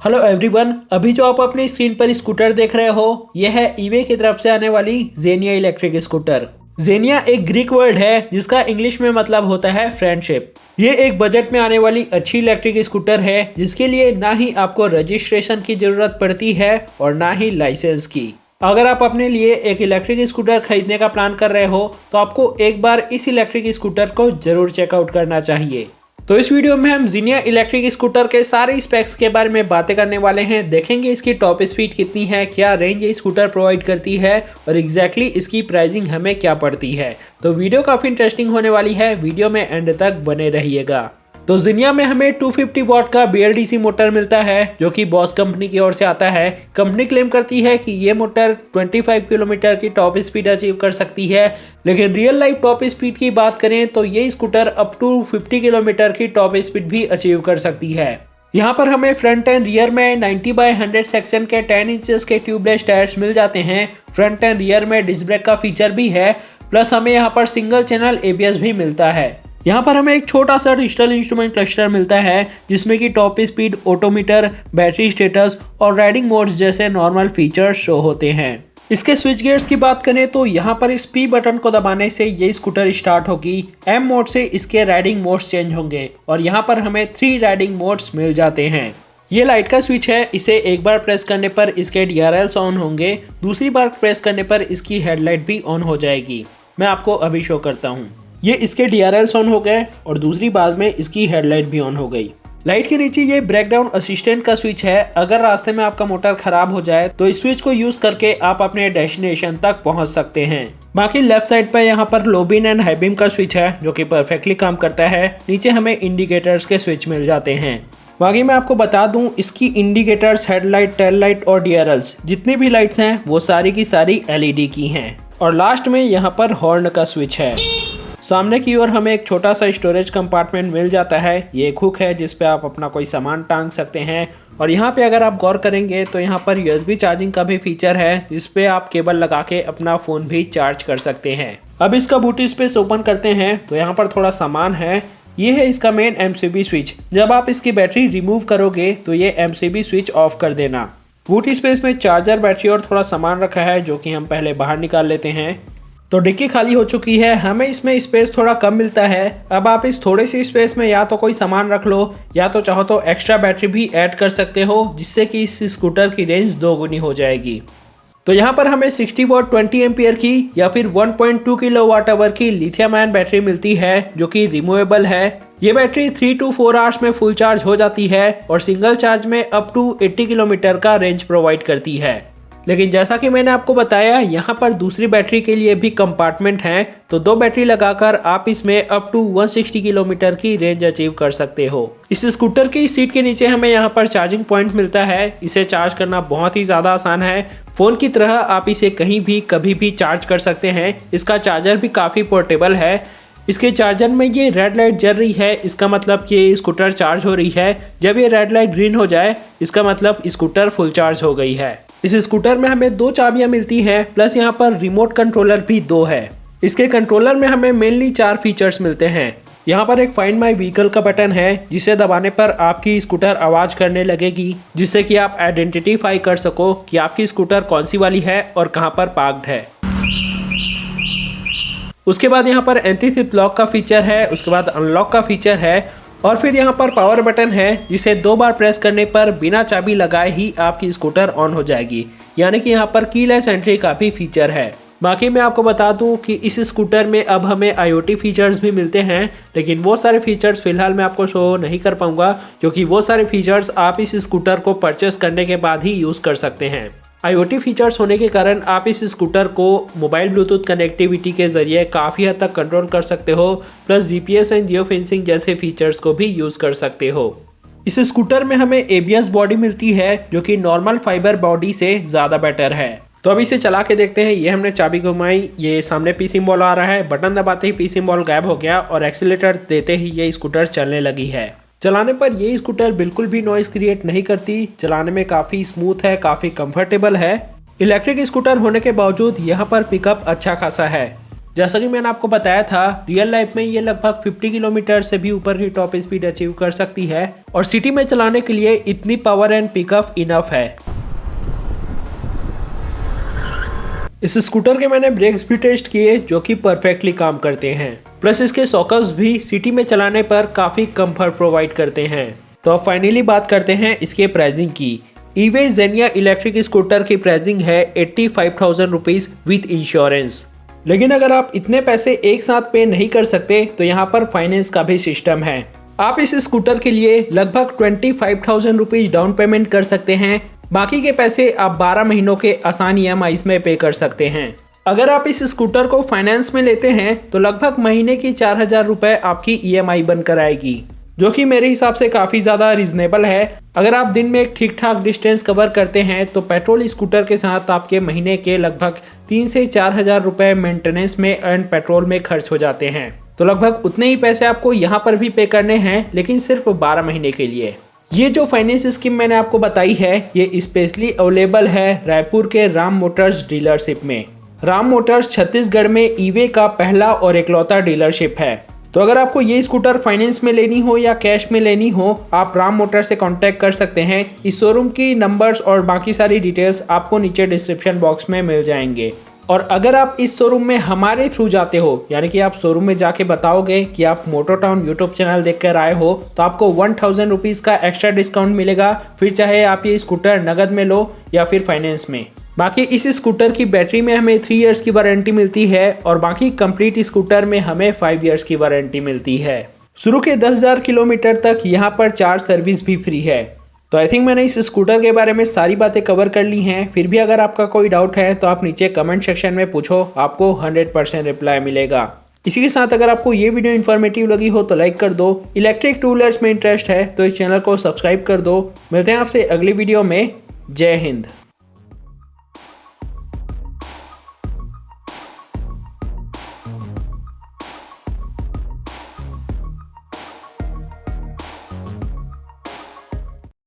Hello everyone, अभी जो आप अपनी स्क्रीन पर स्कूटर देख रहे हो यह है ईवे की तरफ से आने वाली जेनिया इलेक्ट्रिक स्कूटर। जेनिया एक ग्रीक वर्ड है जिसका इंग्लिश में मतलब होता है फ्रेंडशिप। ये एक बजट में आने वाली अच्छी इलेक्ट्रिक स्कूटर है जिसके लिए ना ही आपको रजिस्ट्रेशन की जरूरत पड़ती है और ना ही लाइसेंस की। अगर आप अपने लिए एक इलेक्ट्रिक स्कूटर खरीदने का प्लान कर रहे हो तो आपको एक बार इस इलेक्ट्रिक स्कूटर को जरूर चेकआउट करना चाहिए। तो इस वीडियो में हम जेनिया इलेक्ट्रिक स्कूटर के सारे स्पेक्स के बारे में बातें करने वाले हैं। देखेंगे इसकी टॉप स्पीड कितनी है, क्या रेंज ये स्कूटर प्रोवाइड करती है और एग्जैक्टली इसकी प्राइसिंग हमें क्या पड़ती है। तो वीडियो काफ़ी इंटरेस्टिंग होने वाली है, वीडियो में एंड तक बने रहिएगा। तो जेनिया में हमें 250 वॉट का BLDC मोटर मिलता है जो कि बॉस कंपनी की ओर से आता है। कंपनी क्लेम करती है कि ये मोटर 25 किलोमीटर की टॉप स्पीड अचीव कर सकती है, लेकिन रियल लाइफ टॉप स्पीड की बात करें तो ये स्कूटर अप टू 50 किलोमीटर की टॉप स्पीड भी अचीव कर सकती है। यहाँ पर हमें फ्रंट एंड रियर में 90/100 सेक्शन के 10 इंचेस के ट्यूबलेस टायर्स मिल जाते हैं। फ्रंट एंड रियर में डिस्क ब्रेक का फीचर भी है, प्लस हमें यहाँ पर सिंगल चैनल ABS भी मिलता है। यहाँ पर हमें एक छोटा सा डिजिटल इंस्ट्रूमेंट क्लस्टर मिलता है जिसमें कि top speed, odometer, battery status और राइडिंग मोड्स जैसे नॉर्मल फीचर्स शो होते हैं। इसके स्विच गियर्स की बात करें तो यहाँ पर इस P बटन को दबाने से ये स्कूटर स्टार्ट होगी। M मोड से इसके राइडिंग मोड्स चेंज होंगे और यहाँ पर हमें 3 राइडिंग मोड्स मिल जाते हैं। ये लाइट का स्विच है, इसे एक बार प्रेस करने पर इसके DRLs ऑन होंगे, दूसरी बार प्रेस करने पर इसकी हेडलाइट भी ऑन हो जाएगी। मैं आपको अभी शो करता हूँ। ये इसके DRLs ऑन हो गए और दूसरी बार में इसकी हेडलाइट भी ऑन हो गई। लाइट के नीचे ये ब्रेकडाउन असिस्टेंट का स्विच है। अगर रास्ते में आपका मोटर खराब हो जाए तो इस स्विच को यूज करके आप अपने डेस्टिनेशन तक पहुंच सकते हैं। बाकी लेफ्ट साइड पर यहाँ पर low beam and high beam का स्विच है जो कि परफेक्टली काम करता है। नीचे हमें इंडिकेटर्स के स्विच मिल जाते हैं। बाकी मैं आपको बता दूं, इसकी इंडिकेटर्स, हेडलाइट, टेल लाइट और DRLs जितनी भी लाइट्स हैं वो सारी की सारी LED की हैं। और लास्ट में यहाँ पर हॉर्न का स्विच है। सामने की ओर हमें एक छोटा सा स्टोरेज कंपार्टमेंट मिल जाता है। ये एक हुक है जिस पे आप अपना कोई सामान टांग सकते हैं। और यहाँ पे अगर आप गौर करेंगे तो यहाँ पर USB चार्जिंग का भी फीचर है जिस पे आप केबल लगा के अपना फ़ोन भी चार्ज कर सकते हैं। अब इसका बूट स्पेस ओपन करते हैं तो यहाँ पर थोड़ा सामान है। ये है इसका मेन MCB स्विच। जब आप इसकी बैटरी रिमूव करोगे तो ये MCB स्विच ऑफ कर देना। बूट स्पेस में चार्जर, बैटरी और थोड़ा सामान रखा है जो कि हम पहले बाहर निकाल लेते हैं। तो डिक्की खाली हो चुकी है, हमें इसमें स्पेस थोड़ा कम मिलता है। अब आप इस थोड़े सी स्पेस में या तो कोई सामान रख लो या तो चाहो तो एक्स्ट्रा बैटरी भी ऐड कर सकते हो जिससे कि इस स्कूटर की रेंज 2 गुनी हो जाएगी। तो यहाँ पर हमें 60 वॉट 20 एम्पियर की या फिर 1.2 किलोवाट आवर की लिथियम आयन बैटरी मिलती है जो कि रिमूवेबल है। ये बैटरी 3 to 4 आवर्स में फुल चार्ज हो जाती है और सिंगल चार्ज में अप टू 80 किलोमीटर का रेंज प्रोवाइड करती है। लेकिन जैसा कि मैंने आपको बताया, यहाँ पर दूसरी बैटरी के लिए भी कंपार्टमेंट है, तो 2 बैटरी लगाकर आप इसमें अप टू 160 किलोमीटर की रेंज अचीव कर सकते हो। इस स्कूटर की सीट के नीचे हमें यहाँ पर चार्जिंग पॉइंट मिलता है। इसे चार्ज करना बहुत ही ज़्यादा आसान है। फ़ोन की तरह आप इसे कहीं भी कभी भी चार्ज कर सकते हैं। इसका चार्जर भी काफ़ी पोर्टेबल है। इसके चार्जर में ये रेड लाइट जल रही है, इसका मतलब कि ये स्कूटर चार्ज हो रही है। जब ये रेड लाइट ग्रीन हो जाए इसका मतलब स्कूटर फुल चार्ज हो गई है। इस स्कूटर में हमें 2 चाबियां मिलती हैं, प्लस यहाँ पर रिमोट कंट्रोलर भी 2 है। इसके कंट्रोलर में हमें मेनली 4 फीचर्स मिलते हैं। यहाँ पर एक फाइंड माई व्हीकल का बटन है जिसे दबाने पर आपकी स्कूटर आवाज़ करने लगेगी जिससे कि आप आइडेंटिफाई कर सको कि आपकी स्कूटर कौन सी वाली है और कहाँ पर पार्क्ड है। उसके बाद यहाँ पर एंटी थिप लॉक का फीचर है, उसके बाद अनलॉक का फीचर है और फिर यहाँ पर पावर बटन है जिसे 2 बार प्रेस करने पर बिना चाबी लगाए ही आपकी स्कूटर ऑन हो जाएगी। यानी कि यहाँ पर कीलेस एंट्री का भी फीचर है। बाकी मैं आपको बता दूं कि इस स्कूटर में अब हमें IoT फीचर्स भी मिलते हैं, लेकिन वो सारे फीचर्स फिलहाल मैं आपको शो नहीं कर पाऊंगा क्योंकि वो सारे फीचर्स आप इस स्कूटर को परचेस करने के बाद ही यूज़ कर सकते हैं। IoT फीचर्स होने के कारण आप इस स्कूटर को मोबाइल ब्लूटूथ कनेक्टिविटी के जरिए काफ़ी हद तक कंट्रोल कर सकते हो, plus GPS and geo fencing जैसे फीचर्स को भी यूज़ कर सकते हो। इस स्कूटर में हमें ABS बॉडी मिलती है जो कि नॉर्मल फाइबर बॉडी से ज़्यादा बेटर है। तो अभी इसे चला के देखते हैं। ये हमने चाबी घुमाई, ये सामने P सिंबल आ रहा है, बटन दबाते ही P सिंबल गायब हो गया और एक्सीलेटर देते ही ये स्कूटर चलने लगी है। चलाने पर ये स्कूटर बिल्कुल भी नॉइस क्रिएट नहीं करती, चलाने में काफ़ी स्मूथ है, काफ़ी कंफर्टेबल है। इलेक्ट्रिक स्कूटर होने के बावजूद यहाँ पर पिकअप अच्छा खासा है। जैसा कि मैंने आपको बताया था, रियल लाइफ में ये लगभग 50 किलोमीटर से भी ऊपर की टॉप स्पीड अचीव कर सकती है और सिटी में चलाने के लिए इतनी पावर एंड पिकअप इनफ है। इस स्कूटर के मैंने ब्रेक्स भी टेस्ट किए जो कि परफेक्टली काम करते हैं, प्लस इसके सॉकर्स भी सिटी में चलाने पर काफी कंफर्ट प्रोवाइड करते हैं। तो अब फाइनली बात करते हैं इसके प्राइसिंग की। ईवे ज़ेनिया इलेक्ट्रिक स्कूटर की प्राइसिंग है 85,000 रुपीज विद इंश्योरेंस। लेकिन अगर आप इतने पैसे एक साथ पे नहीं कर सकते तो यहाँ पर फाइनेंस का भी सिस्टम है। आप इस स्कूटर के लिए लगभग 25,000 रुपीज डाउन पेमेंट कर सकते हैं, बाकी के पैसे आप 12 महीनों के आसान EMIs में पे कर सकते हैं। अगर आप इस स्कूटर को फाइनेंस में लेते हैं तो लगभग महीने की 4,000 रुपए आपकी EMI बनकर आएगी, जो कि मेरे हिसाब से काफ़ी ज़्यादा रिजनेबल है। अगर आप दिन में एक ठीक ठाक डिस्टेंस कवर करते हैं तो पेट्रोल स्कूटर के साथ आपके महीने के लगभग 3 से 4,000 रुपए मेंटेनेंस में एंड पेट्रोल में खर्च हो जाते हैं। तो लगभग उतने ही पैसे आपको यहाँ पर भी पे करने हैं, लेकिन सिर्फ 12 महीने के लिए। ये जो फाइनेंस स्कीम मैंने आपको बताई है ये स्पेशली अवेलेबल है रायपुर के राम मोटर्स डीलरशिप में। राम मोटर्स छत्तीसगढ़ में ईवे का पहला और इकलौता डीलरशिप है। तो अगर आपको ये स्कूटर फाइनेंस में लेनी हो या कैश में लेनी हो, आप राम मोटर से कांटेक्ट कर सकते हैं। इस शोरूम की नंबर्स और बाकी सारी डिटेल्स आपको नीचे डिस्क्रिप्शन बॉक्स में मिल जाएंगे। और अगर आप इस शोरूम में हमारे थ्रू जाते हो, यानी कि आप शोरूम में जाके बताओगे कि आप मोटर टाउन यूट्यूब चैनल देखकर आए हो, तो आपको 1,000 रुपीज़ का एक्स्ट्रा डिस्काउंट मिलेगा। फिर चाहे आप ये स्कूटर नगद में लो या फिर फाइनेंस में। बाकी इस स्कूटर की बैटरी में हमें 3 इयर्स की वारंटी मिलती है और बाकी कंप्लीट स्कूटर में हमें 5 इयर्स की वारंटी मिलती है। शुरू के 10,000 किलोमीटर तक यहाँ पर चार्ज सर्विस भी फ्री है। तो आई थिंक मैंने इस स्कूटर के बारे में सारी बातें कवर कर ली हैं। फिर भी अगर आपका कोई डाउट है तो आप नीचे कमेंट सेक्शन में पूछो, आपको 100% रिप्लाई मिलेगा। इसी के साथ अगर आपको ये वीडियो इन्फॉर्मेटिव लगी हो तो लाइक कर दो। इलेक्ट्रिक टू व्हीलर्स में इंटरेस्ट है तो इस चैनल को सब्सक्राइब कर दो। मिलते हैं आपसे अगली वीडियो में। जय हिंद।